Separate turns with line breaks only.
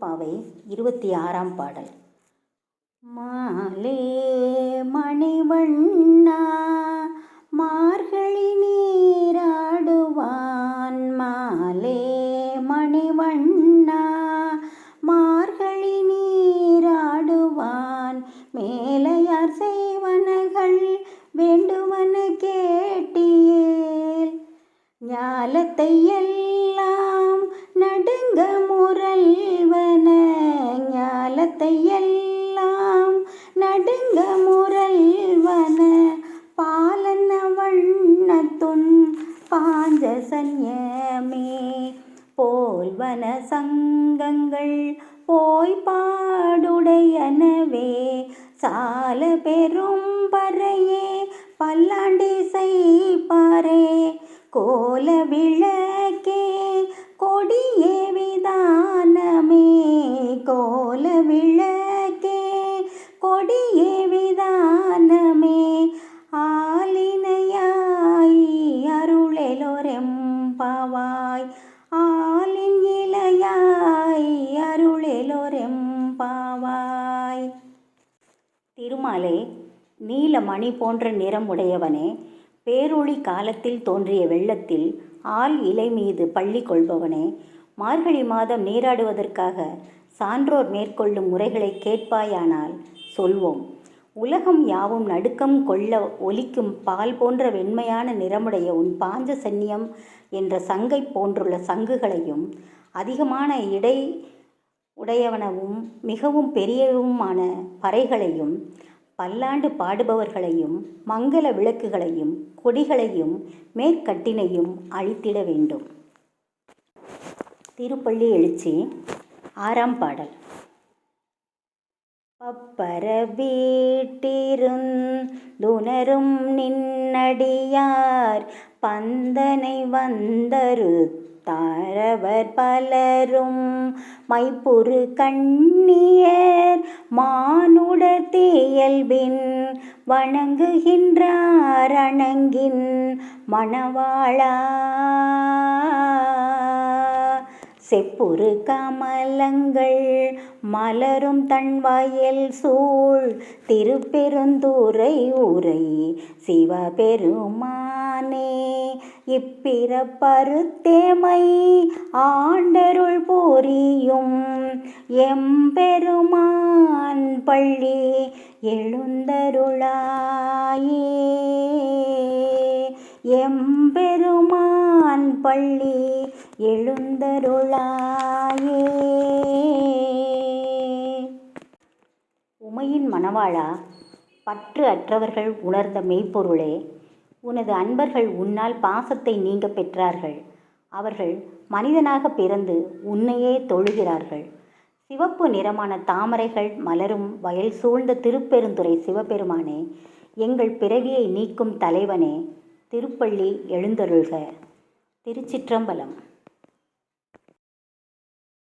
திருப்பாவை 26ஆம் பாடல். மாலே மணிவண்ணா மார்கழி நீராடுவான், மாலே மணிவண்ணா மார்கழி நீராடுவான், மேலையார் செய்வனகள் வேண்டுவன கேட்டியேல், ஞாலத்தை எல்லாம் நடுங்க முரல்வன, ஞாலத்தை எல்லாம் நடுங்க முரல்வன, பாலன வண்ணத்துன் பாஞ்சசன்யமே, போல்வன சங்கங்கள் போய் பாடுடையனவே, சால பெரும் பறையே பல்லாண்டிசை பாரே, கோல விளக்கே கொடியே விதானமே, கோல விளக்கே கொடியே விதானமே, ஆலினையாய் அருளெலோரெம்பாவாய், ஆலின் இலையாய் அருளெலோரெம்பாவாய். திருமாலே, நீல மணி போன்ற நிறம் உடையவனே, பேரொளி காலத்தில் தோன்றிய வெள்ளத்தில் ஆல் இலை மீது பள்ளி கொள்பவனே, மார்கழி மாதம் நீராடுவதற்காக சான்றோர் மேற்கொள்ளும் முறைகளை கேட்பாயானால் சொல்வோம். உலகம் யாவும் நடுக்கம் கொள்ள ஒலிக்கும் பால் போன்ற வெண்மையான நிறமுடைய உன் பாஞ்சசன்யம் என்ற சங்கை போன்றுள்ள சங்குகளையும், அதிகமான இடை உடையவனவும் மிகவும் பெரியவுமான பறைகளையும், பல்லாண்டு பாடுபவர்களையும், மங்கள விளக்குகளையும், கொடிகளையும், மேற்கட்டினையும் அழித்திட வேண்டும். திருப்பள்ளி எழுச்சி 6ஆம் பாடல். பப்பர வீட்டிருந்துணரும் நின்னடியார் பந்தனை வந்தரு தாரவர் பலரும், மைப்புறு கண்ணியர் மானுடர் தியல்பின் வணங்குகின்றார் அணங்கின் மணவாளா, செப்புறு கமலங்கள் மலரும் தன்வயல் சூழ் திருப்பெருந்துறை உரை சிவபெருமானே, இப்பிறப்பருத்தேமை ஆண்டருள் புரியும் எம்பெருமான் பள்ளி எழுந்தருளாயே, எம்பெருமான் பள்ளி எழுந்தருளாயே. உமையின் மணவாளா, பற்று அற்றவர்கள் உணர்ந்த மெய்ப்பொருளே, உனது அன்பர்கள் உன்னால் பாசத்தை நீங்க பெற்றார்கள். அவர்கள் மனிதனாக பிறந்து உன்னையே தொழுகிறார்கள். சிவப்பு நிறமான தாமரைகள் மலரும் வயல் சூழ்ந்த திருப்பெருந்துறை சிவபெருமானே, எங்கள் பிறவியை நீக்கும் தலைவனே, திருப்பள்ளி எழுந்தருள்க. திருச்சிற்றம்பலம்.